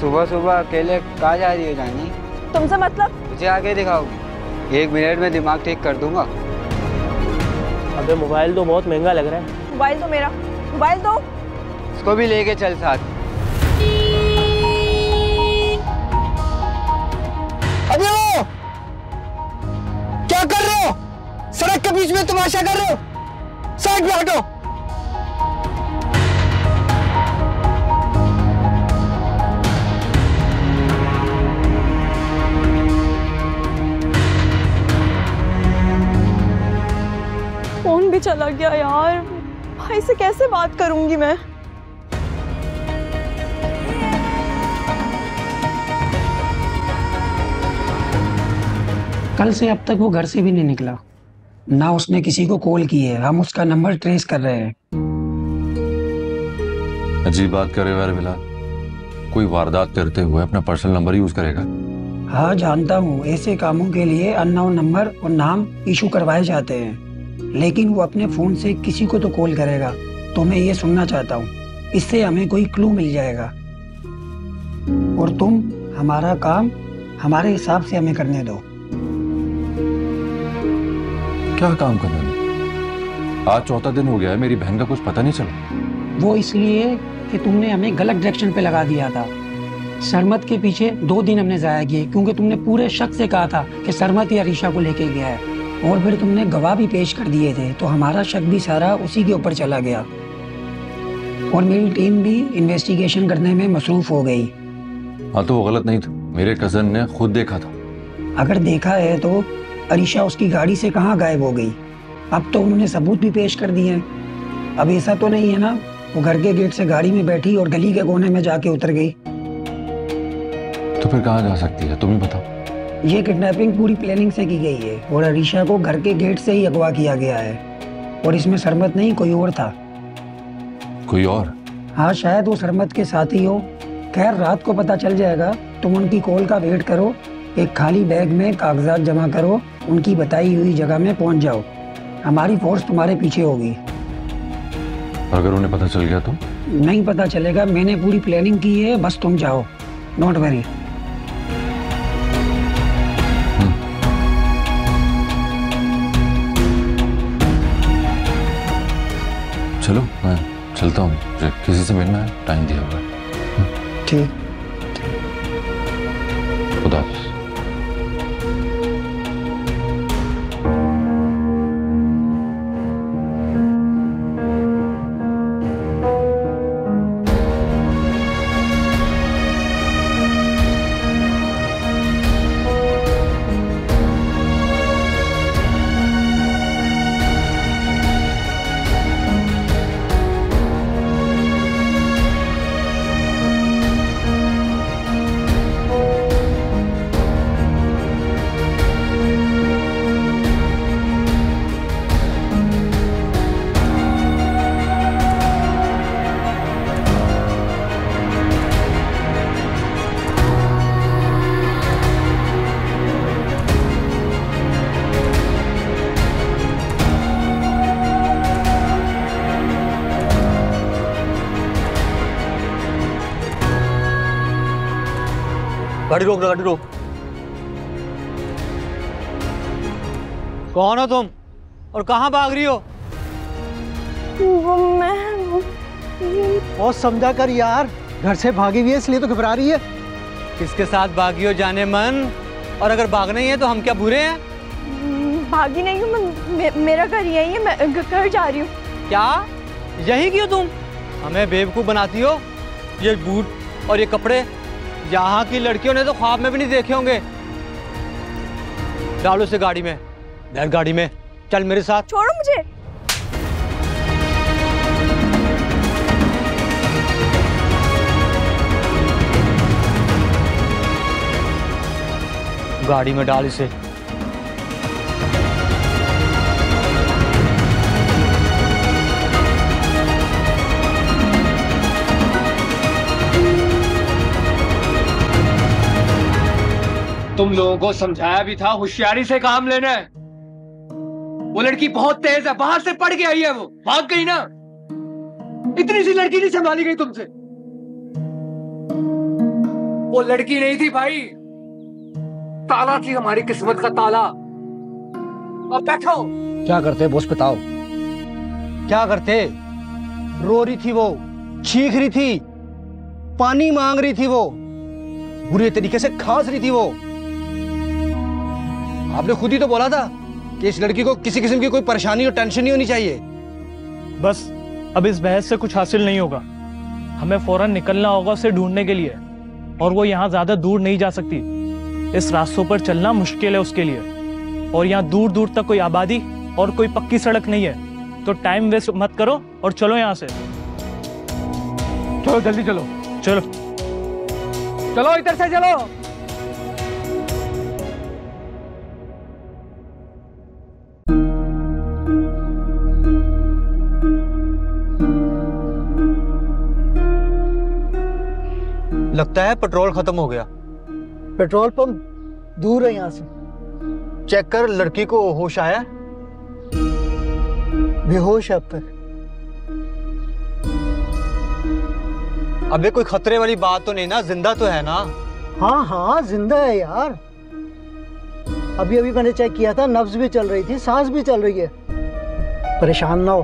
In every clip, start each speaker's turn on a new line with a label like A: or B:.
A: सुबह सुबह अकेले कहाँ जा रही हो जानी?
B: तुमसे मतलब?
A: मुझे आगे दिखाओगी? 1 मिनट में दिमाग ठीक कर दूंगा।
C: अबे मोबाइल तो बहुत महंगा लग रहा है।
B: मोबाइल दो मेरा, मोबाइल दो।
A: इसको भी लेके चल साथ।
D: अबे वो क्या कर रहे हो? सड़क के बीच में तमाशा कर रहे हो? साइड में हटो।
B: फोन भी चला गया यार, भाई से कैसे बात करूंगी मैं?
D: कल से अब तक वो घर से भी नहीं निकला, ना उसने किसी को कॉल की है। हम उसका नंबर ट्रेस कर रहे हैं।
E: अजीब बात कर रहे हो यार बिलाल, कोई वारदात करते हुए अपना पर्सनल नंबर यूज करेगा?
D: हाँ जानता हूँ, ऐसे कामों के लिए अननोन नंबर और नाम इशू करवाए जाते हैं, लेकिन वो अपने फोन से किसी को तो कॉल करेगा। तो मैं ये सुनना चाहता हूँ, इससे हमें कोई क्लू मिल जाएगा। और तुम हमारा काम हमारे हिसाब से हमें करने दो।
E: क्या काम करना है? आज चौथा दिन हो गया है, मेरी बहन का कुछ पता नहीं चला।
D: वो इसलिए कि तुमने हमें गलत डायरेक्शन पे लगा दिया था। सरमत के पीछे 2 दिन हमने जाया किए, क्योंकि तुमने पूरे शक से कहा था कि सरमत या रीशा को लेके गया है, और फिर तुमने गवाह भी पेश कर दिए थे। तो हमारा शक भी सारा उसी के ऊपर चला गया, और मेरी टीम भी इन्वेस्टिगेशन करने में मसरूफ हो गई।
E: हाँ तो वो गलत नहीं था, मेरे कजन ने खुद देखा था।
D: अगर देखा है तो अरीशा उसकी गाड़ी से कहाँ गायब हो गई? अब तो उन्होंने सबूत भी पेश कर दिए हैं। अब ऐसा तो नहीं है ना वो घर के गेट से गाड़ी में बैठी और गली के कोने में जाके उतर गई?
E: तो फिर कहाँ जा सकती है, तुम ही बताओ।
D: ये किडनैपिंग पूरी प्लानिंग से की गई है, और अरीशा को घर के गेट से ही अगवा किया गया है, और इसमें सरमत नहीं कोई और था।
E: कोई और?
D: हाँ शायद वो सरमत के साथी हो। खैर रात को पता चल जाएगा। तुम उनकी कॉल का वेट करो, एक खाली बैग में कागजात जमा करो, उनकी बताई हुई जगह में पहुंच जाओ। हमारी फोर्स तुम्हारे पीछे होगी।
E: अगर उन्हें पता चल गया तो?
D: नहीं पता चलेगा, मैंने पूरी प्लानिंग की है, बस तुम जाओ। Not very.
E: चलो मैं चलता हूँ, मुझे किसी से मिलना है, टाइम दिया हुआ है।
D: ठीक।
E: खुदा हाफिज़।
C: गाड़ी रोक, गाड़ी रोक। कौन हो तुम और कहाँ भाग रही हो?
B: वो मैं
F: और समझा कर यार, घर से भागी हुई है इसलिए तो घबरा रही है।
C: किसके साथ भागी हो जाने मन? और अगर भागना ही है तो हम क्या बुरे हैं?
B: भागी नहीं हूँ, मेरा घर यही है, मैं घर जा रही हूँ।
C: क्या यही क्यों? तुम हमें बेवकूफ़ बनाती हो। ये बूट और ये कपड़े यहाँ की लड़कियों ने तो ख्वाब में भी नहीं देखे होंगे। डालो इसे गाड़ी में, बैठ गाड़ी में, चल मेरे साथ।
B: छोड़ो मुझे।
C: गाड़ी में डाल इसे।
G: तुम लोगों को समझाया भी था होशियारी से काम लेना है। वो लड़की बहुत तेज है, बाहर से पढ़ के आई है, वो भाग गई ना। इतनी सी लड़की नहीं संभाली गई तुमसे। वो लड़की नहीं थी भाई, ताला थी हमारी किस्मत का ताला। अब बैठो।
F: क्या करते बॉस बताओ? क्या करते? रो रही थी वो, चीख रही थी, पानी मांग रही थी वो, बुरे तरीके से खांस रही थी वो। आपने खुद ही तो बोला था कि इस लड़की को किसी किस्म की कोई परेशानी और टेंशन नहीं होनी चाहिए।
H: बस अब इस बहस से कुछ हासिल नहीं होगा। हमें फौरन निकलना होगा उसे ढूंढने के लिए, और वो यहाँ ज्यादा दूर नहीं जा सकती। इस रास्तों पर चलना मुश्किल है उसके लिए, और यहाँ दूर दूर तक कोई आबादी और कोई पक्की सड़क नहीं है। तो टाइम वेस्ट मत करो और चलो यहाँ से।
G: चलो जल्दी चलो।
H: चलो
G: चलो इधर से चलो।
F: लगता है पेट्रोल खत्म हो गया। पेट्रोल पंप दूर है यहाँ से। चेक कर, लड़की को होश आया? बेहोश है अब तक। अबे कोई खतरे वाली बात तो नहीं ना? जिंदा तो है ना? हाँ हाँ जिंदा है यार। अभी अभी मैंने चेक किया था, नब्ज भी चल रही थी, सांस भी चल रही है। परेशान ना हो,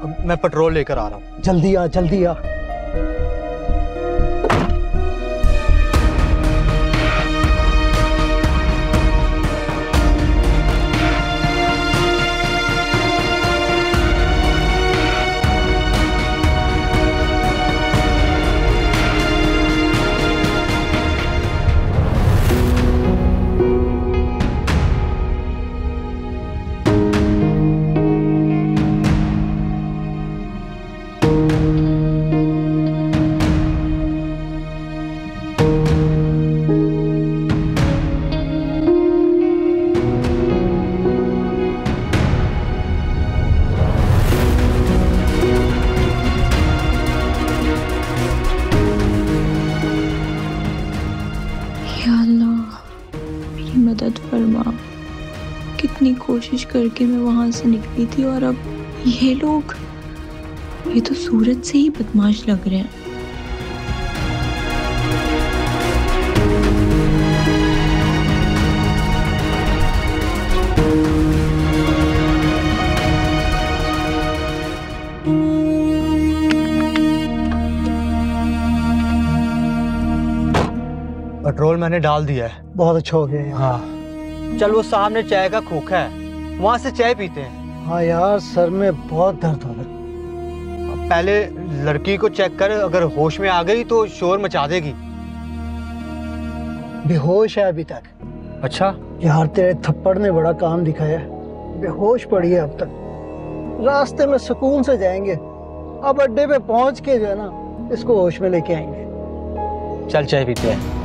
F: अब मैं पेट्रोल लेकर आ रहा हूँ। जल्दी आ, जल्दी आ।
B: मदद फरमा। कितनी कोशिश करके मैं वहां से निकली थी, और अब ये लोग, ये तो सूरज से ही बदमाश लग रहे हैं।
F: पेट्रोल मैंने डाल दिया है। बहुत अच्छा हो गया यार। हाँ चल, वो सामने चाय का खोखा है, वहां से चाय पीते हैं। हाँ यार, सर में बहुत दर्द हो रहा है। पहले लड़की को चेक कर, अगर होश में आ गई तो शोर मचा देगी। बेहोश है अभी तक। अच्छा यार, तेरे थप्पड़ ने बड़ा काम दिखाया। बेहोश पड़ी है अब तक। रास्ते में सुकून से जाएंगे, अब अड्डे पे पहुंच के जो है ना, इसको होश में लेके आएंगे। चल चाय पीते हैं।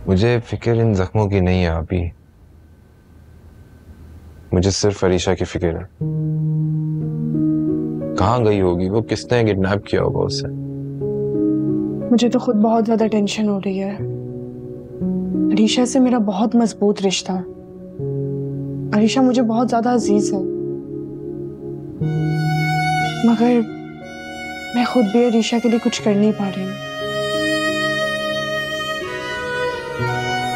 I: मुझे फिक्र इन जख्मों की नहीं है अभी, मुझे सिर्फ अरीशा की फिक्र है। कहाँ गई होगी वो? किसने किडनैप किया होगा उसे?
J: मुझे तो खुद बहुत ज्यादा टेंशन हो रही है। अरीशा से मेरा बहुत मजबूत रिश्ता। अरीशा मुझे बहुत ज्यादा अजीज है, मगर मैं खुद भी अरीशा के लिए कुछ कर नहीं पा रही हूँ।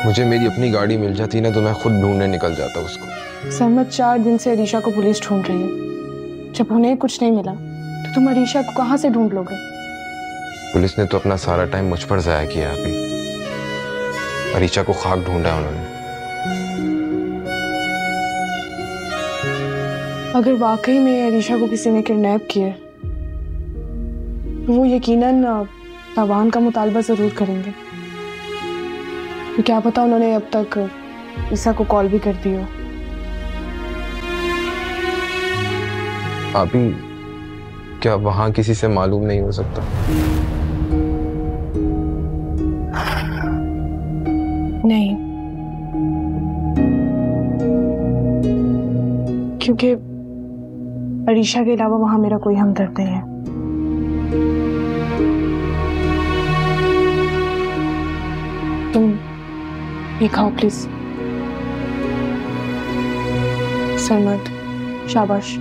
I: मुझे मेरी अपनी गाड़ी मिल जाती ना तो मैं खुद ढूंढने निकल जाता उसको।
J: सरमत 4 दिन से अरीशा को पुलिस ढूंढ रही है। जब उन्हें कुछ नहीं मिला तो तुम अरीशा को कहाँ से ढूंढ लोगे?
I: पुलिस ने तो अपना सारा टाइम मुझ पर जाया किया। अभी अरीशा को खाक ढूंढा है उन्होंने।
J: अगर वाकई में अरीशा को किसी ने किडनैप किया तो वो यकीनन तावान का मुतालबा जरूर करेंगे। तो क्या पता उन्होंने अब तक ईसा को कॉल भी कर दी हो।
I: अभी क्या वहां किसी से मालूम नहीं हो सकता?
J: नहीं, क्योंकि अरीशा के अलावा वहां मेरा कोई हमदर्द नहीं है। तुम ये खाओ प्लीज। सरमत, शाबाश।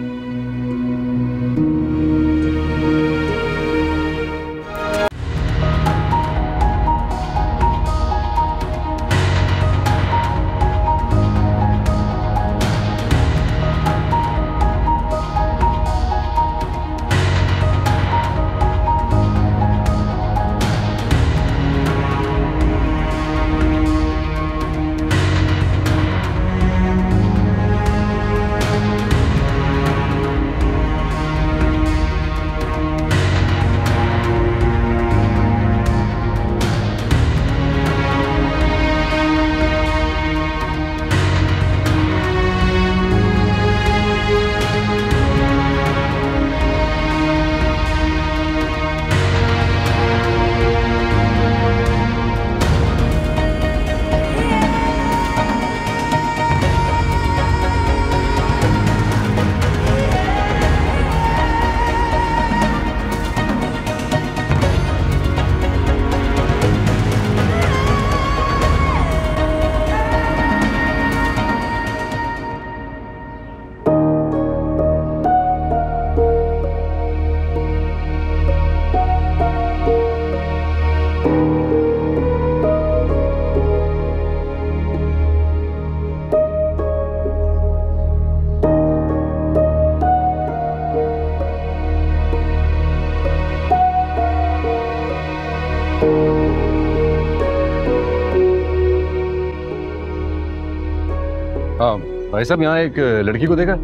E: हाँ भाई साहब, यहाँ एक लड़की को देखा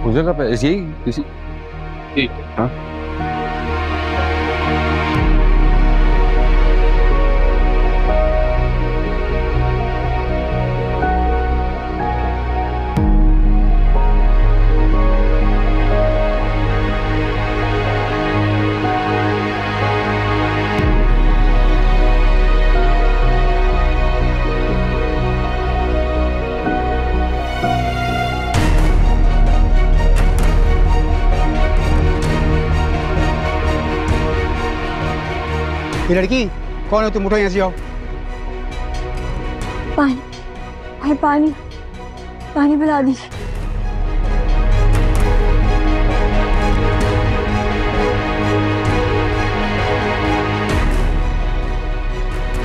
E: उस जगह पे ऐसी किसी। ठीक है। हाँ
F: ये लड़की कौन है? तुम उठो यहाँ से, आओ।
B: पानी, भाई पानी, पानी पिला दीजिए।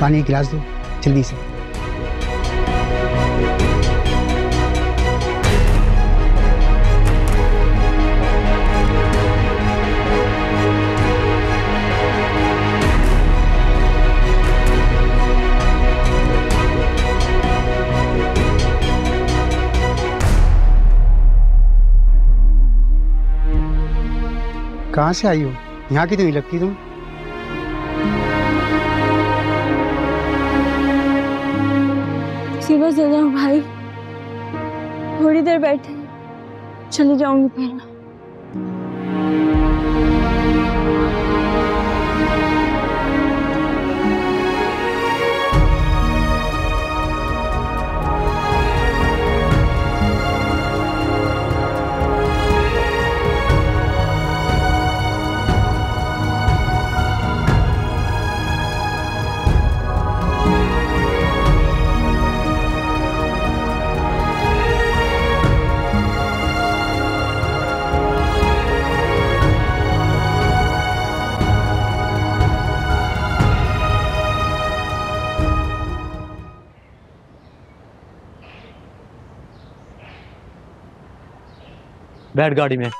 F: पानी एक गिलास दो जल्दी से। कहाँ से आई हो? यहाँ की तो नहीं लगती तुम।
B: बस दे जाओ भाई, थोड़ी देर बैठे, चली जाऊंगी पहले।
C: बैठ गाड़ी में।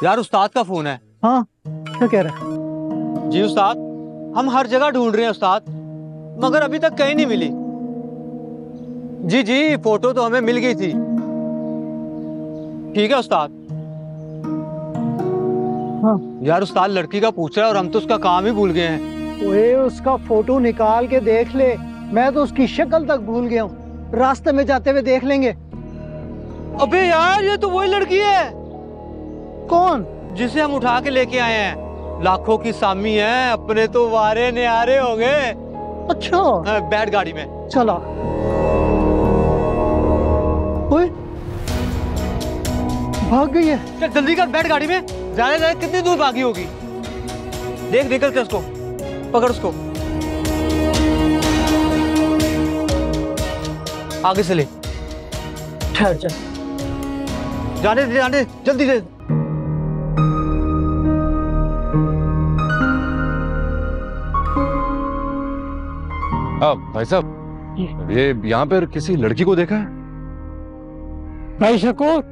C: यार उस्ताद का फोन है।
F: हाँ, क्या कह रहा है?
C: जी उस्ताद, हम हर जगह ढूंढ रहे हैं उस्ताद, मगर अभी तक कहीं नहीं मिली। जी जी, फोटो तो हमें मिल गई थी। ठीक है उस्ताद।
F: हाँ
C: यार उस्ताद लड़की का पूछ रहा है और हम तो उसका काम ही भूल गए हैं।
F: ओए, उसका फोटो निकाल के देख ले, मैं तो उसकी शक्ल तक भूल गया हूँ। रास्ते में जाते हुए देख लेंगे।
C: अबे यार, ये तो वही लड़की है।
F: कौन?
C: जिसे हम उठा के लेके आए हैं। लाखों की सामी है, अपने तो वारे न्यारे हो गए।
F: अच्छा,
C: बैठ गाड़ी में।
F: चला। ओए, भाग गई है।
C: चल जल्दी कर, बैठ गाड़ी में। जाने जाने कितनी दूर भागी होगी। देख निकल के उसको पकड़, उसको आगे से ले।
F: ठहर जा।
C: जाने दे, जाने दे, जल्दी दे।
E: भाई साहब, ये यहाँ पर किसी लड़की को देखा है?
D: भाई शकूर,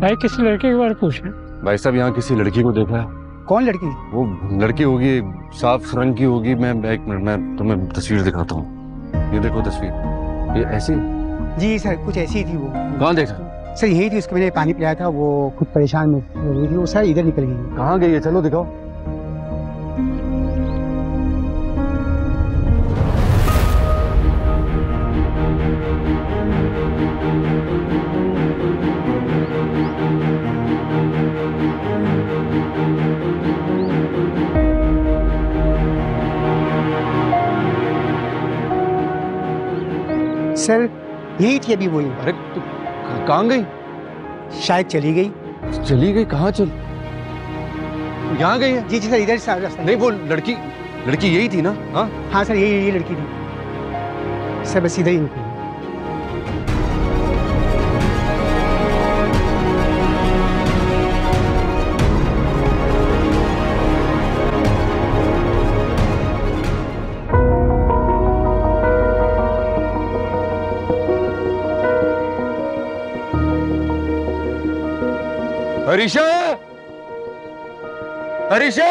D: भाई किसी लड़के के बारे में पूछ रहे?
E: भाई साहब, यहाँ किसी लड़की को देखा है?
F: कौन लड़की?
E: वो लड़की होगी, साफ रंग की होगी। मैं एक मिनट, मैं तुम्हें तस्वीर दिखाता हूँ। ये देखो तस्वीर, ये ऐसी।
K: जी सर, कुछ ऐसी ही थी वो।
E: कहाँ देखा?
K: सर यही थी, उसको मैंने पानी पिलाया था, वो खुद परेशान हो गई थी, वो सर इधर निकल गई।
E: कहाँ गई है? चलो दिखाओ।
K: सर यही थी अभी वही।
E: अरे तो कहाँ गई?
K: शायद चली गई।
E: चली गई? कहाँ चल? यहाँ गई है?
K: जी जी सर, इधर से रास्ता।
E: नहीं, वो लड़की यही थी ना? हाँ
K: हाँ सर, ये लड़की थी सर, बस इधर ही निकली।
E: अरीशा, अरीशा,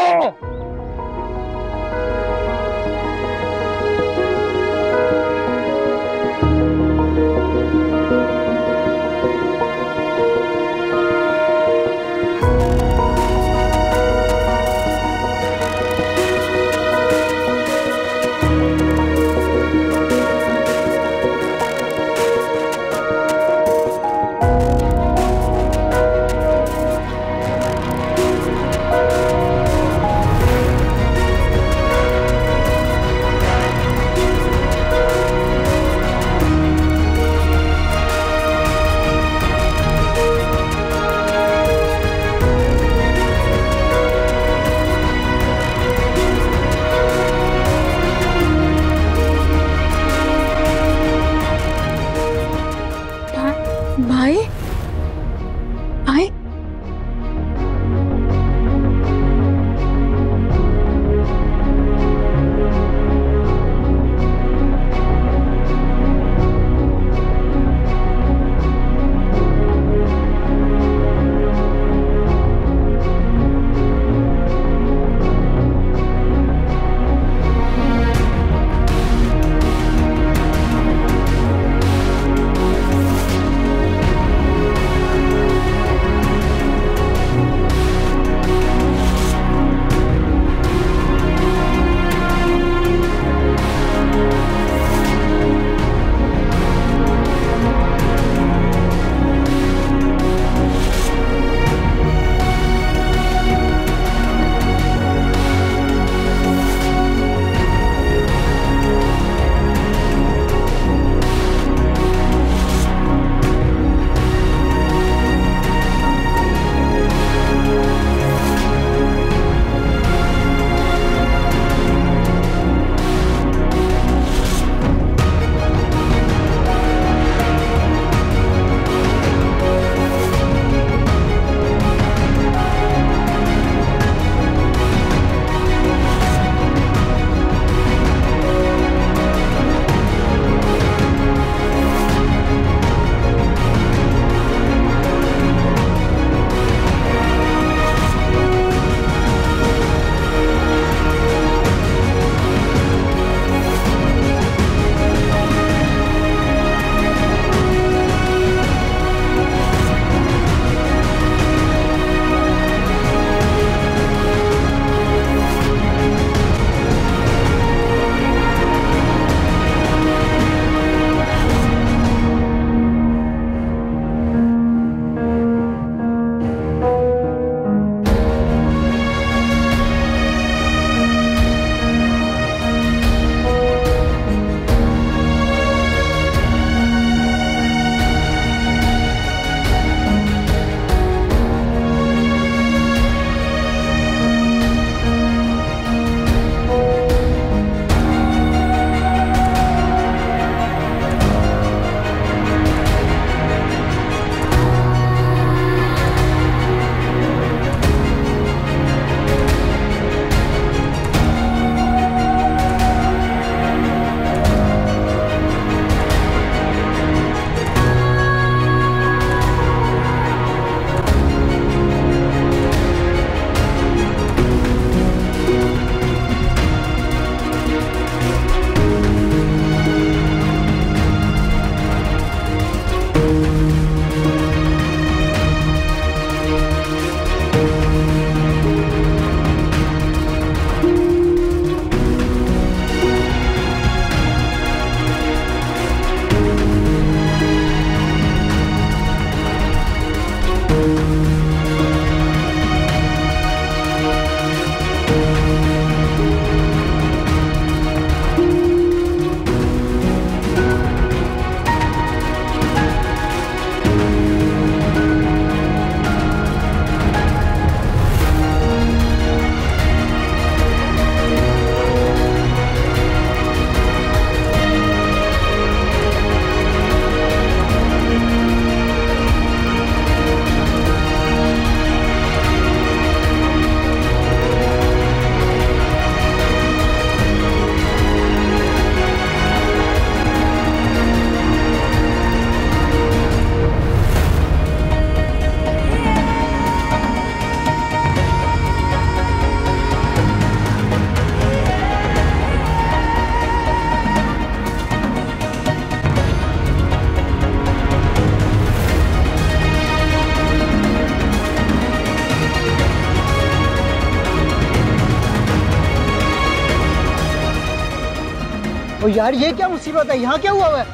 F: और यार ये क्या मुसीबत है, यहाँ क्या हुआ है?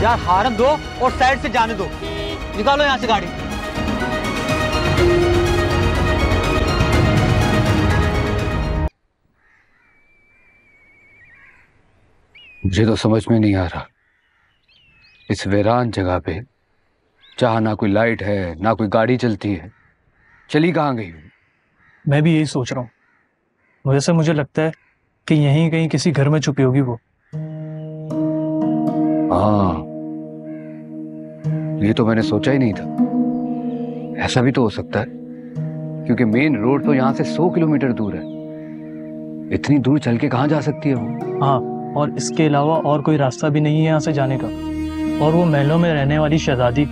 C: यार हारन दो और साइड से जाने दो, निकालो यहाँ से गाड़ी।
E: मुझे तो समझ में नहीं आ रहा, इस वीरान जगह पे जहाँ ना कोई लाइट है ना कोई गाड़ी चलती है, चली कहाँ गई?
H: मैं भी यही सोच रहा हूँ। वैसे मुझे लगता है कि यहीं कहीं किसी घर में छुपी होगी वो।
E: हाँ, ये तो मैंने सोचा ही नहीं था। ऐसा भी तो हो सकता है, क्योंकि मेन रोड तो यहाँ से 100 किलोमीटर दूर है। इतनी दूर चल के कहाँ जा सकती है वो?
H: हाँ, और इसके अलावा और कोई रास्ता भी नहीं है यहाँ से जाने का। और वो महलों में रहने वाली शहजादी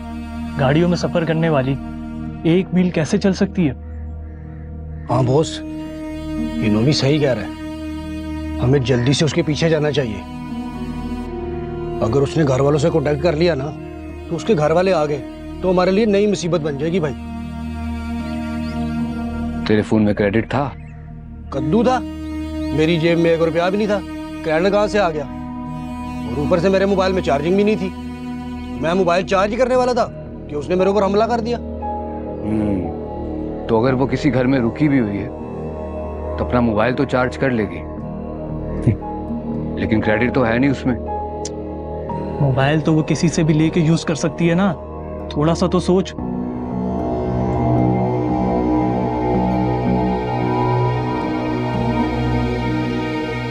H: गाड़ियों में सफर करने वाली 1 मील कैसे चल सकती है?
L: हाँ बॉस, इन्हों भी सही कह रहा है, हमें जल्दी से उसके पीछे जाना चाहिए। अगर उसने घर वालों से कॉन्टेक्ट कर लिया ना, तो उसके घर वाले आ गए तो हमारे लिए नई मुसीबत बन जाएगी भाई।
E: तेरे फोन में क्रेडिट था?
L: कद्दू था, मेरी जेब में 1 रुपया भी नहीं था, क्रेडिट कहाँ से आ गया? और ऊपर से मेरे मोबाइल में चार्जिंग भी नहीं थी। मैं मोबाइल चार्ज ही करने वाला था कि उसने मेरे ऊपर हमला कर दिया।
E: तो अगर वो किसी घर में रुकी भी हुई है तो अपना मोबाइल तो चार्ज कर लेगी, लेकिन क्रेडिट तो है नहीं उसमें।
H: मोबाइल तो वो किसी से भी लेके यूज कर सकती है ना, थोड़ा सा तो सोच।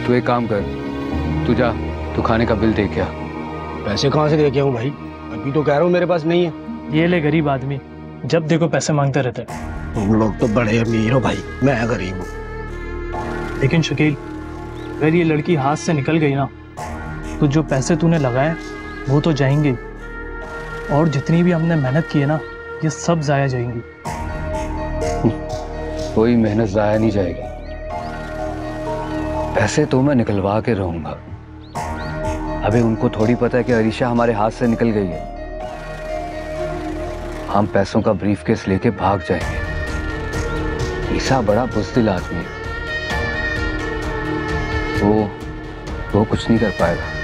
E: तू एक काम कर, तू जा, तू खाने का बिल दे के आ।
L: पैसे कहाँ से दे के आऊं भाई? अभी तो कह रहा हूँ मेरे पास नहीं है।
H: ये ले गरीब आदमी, जब देखो पैसे मांगते रहते हैं।
L: तुम लोग तो बड़े अमीर हो भाई, मैं गरीब हूँ।
H: लेकिन शकील, अगर ये लड़की हाथ से निकल गई ना, तो जो पैसे तूने लगाए वो तो जाएंगे, और जितनी भी हमने मेहनत की है ना, ये सब जाया जाएंगी।
E: कोई मेहनत जाया नहीं जाएगी, पैसे तो मैं निकलवा के रहूंगा। अभी उनको थोड़ी पता है कि अरीशा हमारे हाथ से निकल गई है। हम पैसों का ब्रीफकेस लेके भाग जाएंगे। ईसा बड़ा बुज़दिल आदमी है, वो कुछ नहीं कर पाएगा।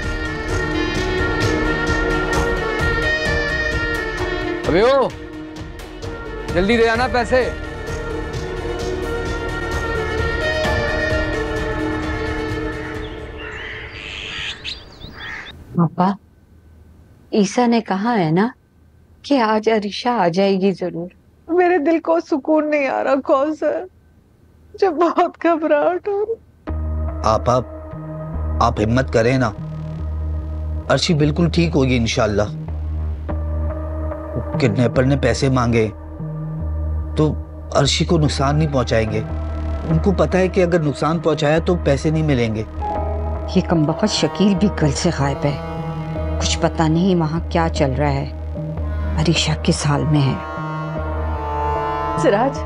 E: अबे ओ, जल्दी दे आना पैसे।
M: पापा, ईसा ने कहा है ना कि आज अरीशा आ जाएगी जरूर।
N: मेरे दिल को सुकून नहीं आ रहा कौसर, मुझे बहुत घबराहट हो रही।
O: आप हिम्मत करें ना, अर्शी बिल्कुल ठीक होगी इंशाल्लाह। किडनैपर ने पैसे मांगे तो अर्शी को नुकसान नहीं पहुंचाएंगे। उनको पता है कि अगर नुकसान पहुंचाया तो पैसे नहीं मिलेंगे।
M: ये कमबख्त शकील भी कल से गायब है, कुछ पता नहीं वहां क्या चल रहा है। अरीशा किस हाल में है?
N: सिराज,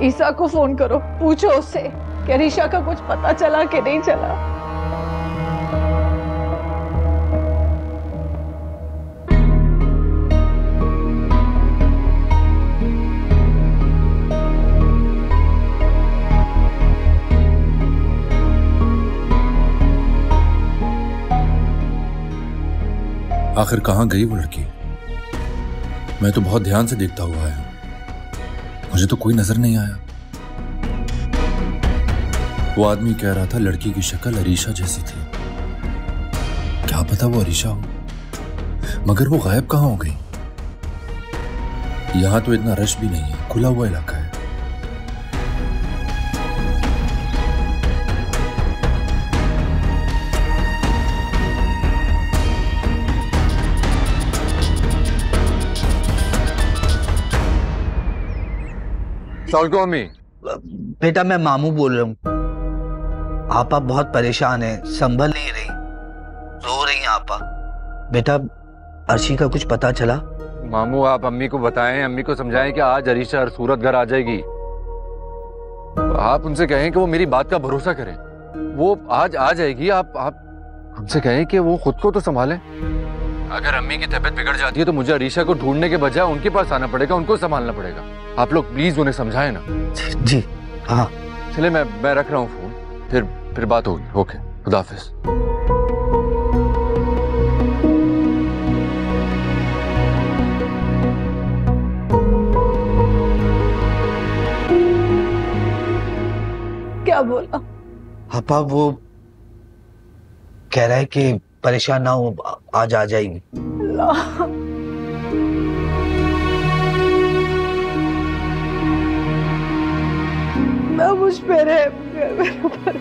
N: ईसा को फोन करो, पूछो उससे कि अरीशा का कुछ पता चला कि नहीं चला।
P: आखिर कहाँ गई वो लड़की? मैं तो बहुत ध्यान से देखता हुआ आया, मुझे तो कोई नजर नहीं आया। वो आदमी कह रहा था लड़की की शक्ल अरीशा जैसी थी। क्या पता वो अरीशा हो, मगर वो गायब कहाँ हो गई? यहां तो इतना रश भी नहीं है, खुला हुआ इलाका है।
I: अम्मी।
O: बेटा मैं मामू बोल रहा हूँ। आपा बहुत परेशान है, संभल नहीं रही, रो रही हैं आपा। बेटा अर्शी का कुछ पता चला?
I: मामू आप अम्मी को बताएं, अम्मी को समझाएं कि आज अरीशा सूरत घर आ जाएगी। आप उनसे कहें कि वो मेरी बात का भरोसा करें, वो आज आ जाएगी। आप उनसे कहें कि वो खुद को तो संभालें। अगर अम्मी की तबीयत बिगड़ जाती है तो मुझे अरीशा को ढूंढने के बजाय उनके पास आना पड़ेगा, उनको संभालना पड़ेगा। आप लोग प्लीज उन्हें समझाएं ना।
O: जी हाँ।
I: चले मैं रख रहा हूँ फोन, फिर बात होगी। ओके। खुदा हाफिज।
J: क्या बोला?
O: पापा वो कह रहा है कि परेशान ना हो, आज आ जाएगी।
J: अल्लाह। मैं मुझ पे रहम कर मेरे ऊपर।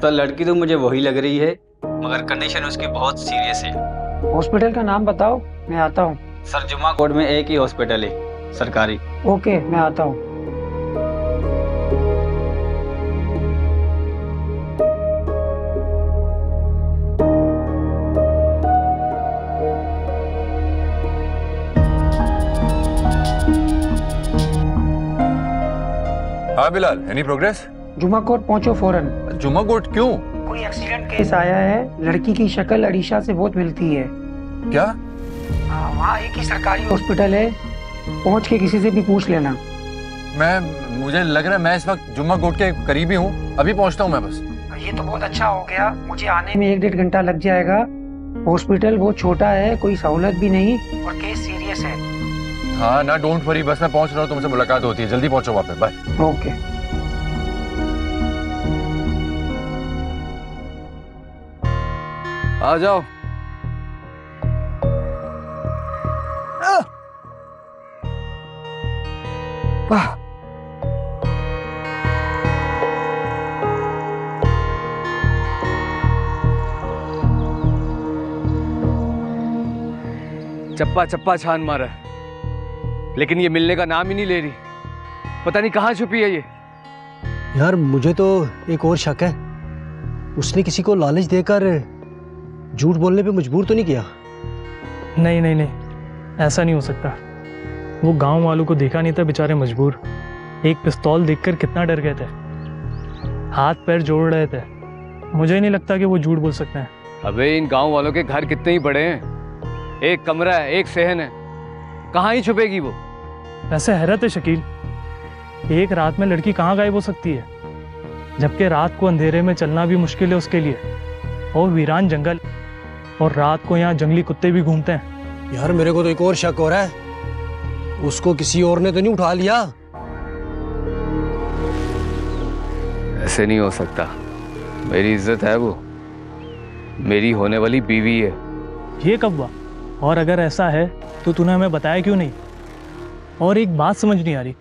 A: तो लड़की तो मुझे वही लग रही है, मगर कंडीशन उसकी बहुत सीरियस है।
D: हॉस्पिटल का नाम बताओ, मैं आता हूँ।
A: सर जुम्मा कोर्ट में एक ही हॉस्पिटल है, सरकारी।
D: ओके, मैं आता हूँ।
I: हाँ बिलाल, एनी प्रोग्रेस?
D: जुम्मा कोर्ट पहुंचो फौरन।
I: जुम्मा कोर्ट क्यों?
D: कोई एक्सीडेंट केस आया है, लड़की की शक्ल अरीशा से बहुत मिलती है।
I: क्या?
D: वहाँ एक ही सरकारी हॉस्पिटल है, पहुंच के किसी से भी पूछ लेना।
I: मुझे लग रहा है मैं इस वक्त जुम्मा कोर्ट के करीब ही हूँ, अभी पहुँचता हूँ मैं बस।
D: ये तो बहुत अच्छा हो गया, मुझे आने में 1-1.5 घंटा लग जाएगा। हॉस्पिटल बहुत छोटा है, कोई सहूलत भी नहीं और केस सीरियस है।
I: हाँ ना, डोंट वरी, बस मैं पहुँच रहा हूँ, तुमसे मुलाकात होती है, जल्दी पहुँचो वहाँ पे। बाय।
D: ओके।
I: आ जाओ।
E: चप्पा चप्पा छान मारा, लेकिन ये मिलने का नाम ही नहीं ले रही। पता नहीं कहाँ छुपी है ये।
L: यार मुझे तो एक और शक है, उसने किसी को लालच देकर झूठ बोलने पे मजबूर तो नहीं किया?
H: नहीं नहीं नहीं, ऐसा नहीं हो सकता। वो गांव वालों को देखा नहीं था बेचारे मजबूर। एक पिस्तौल देखकर कितना डर गए थे, हाथ पैर जोड़ रहे थे। मुझे नहीं लगता कि वो झूठ बोल सकते हैं।
E: अबे इन गांव वालों के घर कितने ही बड़े हैं, एक कमरा है, एक सहन है, कहाँ ही छुपेगी वो।
H: वैसे हैरत है शकील, एक रात में लड़की कहाँ गायब हो सकती है, जबकि रात को अंधेरे में चलना भी मुश्किल है उसके लिए, और वीरान जंगल, और रात को यहाँ जंगली कुत्ते भी घूमते हैं।
L: यार मेरे को तो एक और शक हो रहा है, उसको किसी और ने तो नहीं उठा लिया?
E: ऐसे नहीं हो सकता, मेरी इज्जत है वो, मेरी होने वाली बीवी है।
H: ये कब हुआ? और अगर ऐसा है तो तूने हमें बताया क्यों नहीं? और एक बात समझ नहीं आ रही,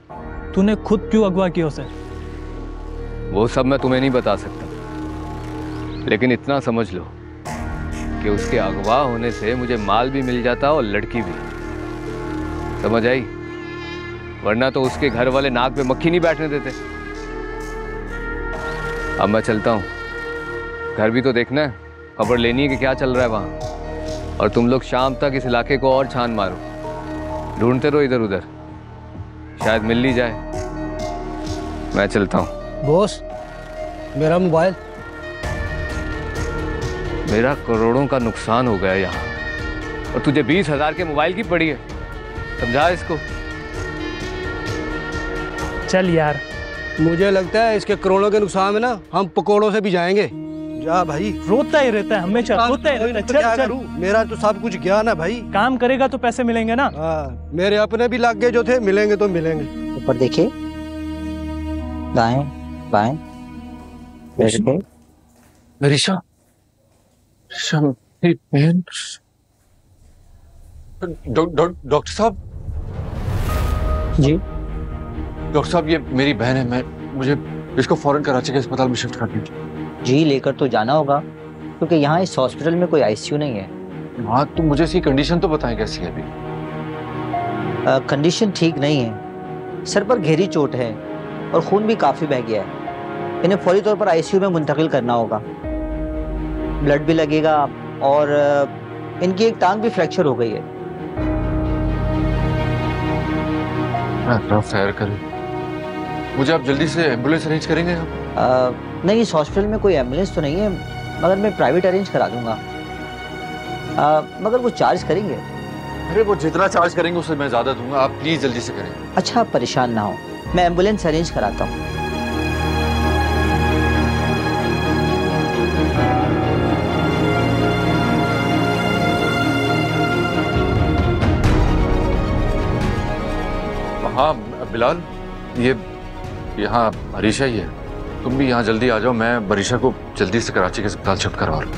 H: तूने खुद क्यों अगवा किया उसे?
E: वो सब मैं तुम्हें नहीं बता सकता, लेकिन इतना समझ लो कि उसके अगवा होने से मुझे माल भी मिल जाता और लड़की भी। समझ आई? वरना तो उसके घर वाले नाक पे मक्खी नहीं बैठने देते। अब मैं चलता हूँ, घर भी तो देखना है, खबर लेनी है कि क्या चल रहा है वहाँ। और तुम लोग शाम तक इस इलाके को और छान मारो, ढूंढते रहो इधर उधर, शायद मिल ही जाए। मैं चलता हूँ।
L: बॉस, मेरा मोबाइल?
E: मेरा करोड़ों का नुकसान हो गया यहाँ, और तुझे 20,000 के मोबाइल की पड़ी है। समझा इसको?
H: चल यार,
L: मुझे लगता है इसके करोड़ों के नुकसान में ना हम पकोड़ों से भी जाएंगे। जा भाई,
H: रोता ही रहता है हमेशा, रोता ही रहता है। चल चल,
L: मेरा तो सब कुछ गया ना भाई।
H: काम करेगा तो पैसे मिलेंगे ना।
L: हाँ, मेरे अपने भी लागे जो थे, मिलेंगे तो मिलेंगे।
O: ऊपर देखिए, दाएं बाएं,
I: रिशा, मेरी बहन। डॉक्टर साहब।
D: जी
I: डॉक्टर साहब, ये मेरी बहन है, मुझे इसको फौरन कराची के अस्पताल में शिफ्ट कर दीजिए।
O: जी लेकर तो जाना होगा, क्योंकि यहाँ इस हॉस्पिटल में कोई आईसीयू नहीं है।
I: हाँ, तो मुझे इसकी कंडीशन तो बताएं कैसी है अभी?
O: कंडीशन ठीक नहीं है, सर पर गहरी चोट है और खून भी काफी बह गया है। इन्हें फौरी तौर पर आईसीयू में मुंतकिल करना होगा।
Q: ब्लड भी लगेगा और इनकी एक टांग भी फ्रैक्चर हो गई है।
I: खैर करें, मुझे आप जल्दी से एम्बुलेंस अरेंज करेंगे आप?
Q: नहीं, इस हॉस्पिटल में कोई एम्बुलेंस तो नहीं है, मगर मैं प्राइवेट अरेंज करा दूंगा। मगर वो चार्ज करेंगे?
I: अरे वो जितना चार्ज करेंगे उससे मैं ज्यादा दूंगा, आप प्लीज जल्दी से करें।
Q: अच्छा, आप परेशान ना हो, मैं एम्बुलेंस अरेंज कराता हूँ।
I: हाँ बिलाल, ये यहाँ अरीशा ही है, तुम भी यहाँ जल्दी आ जाओ, मैं बरीशा को जल्दी से कराची के अस्पताल शिफ्ट करवा लूँ।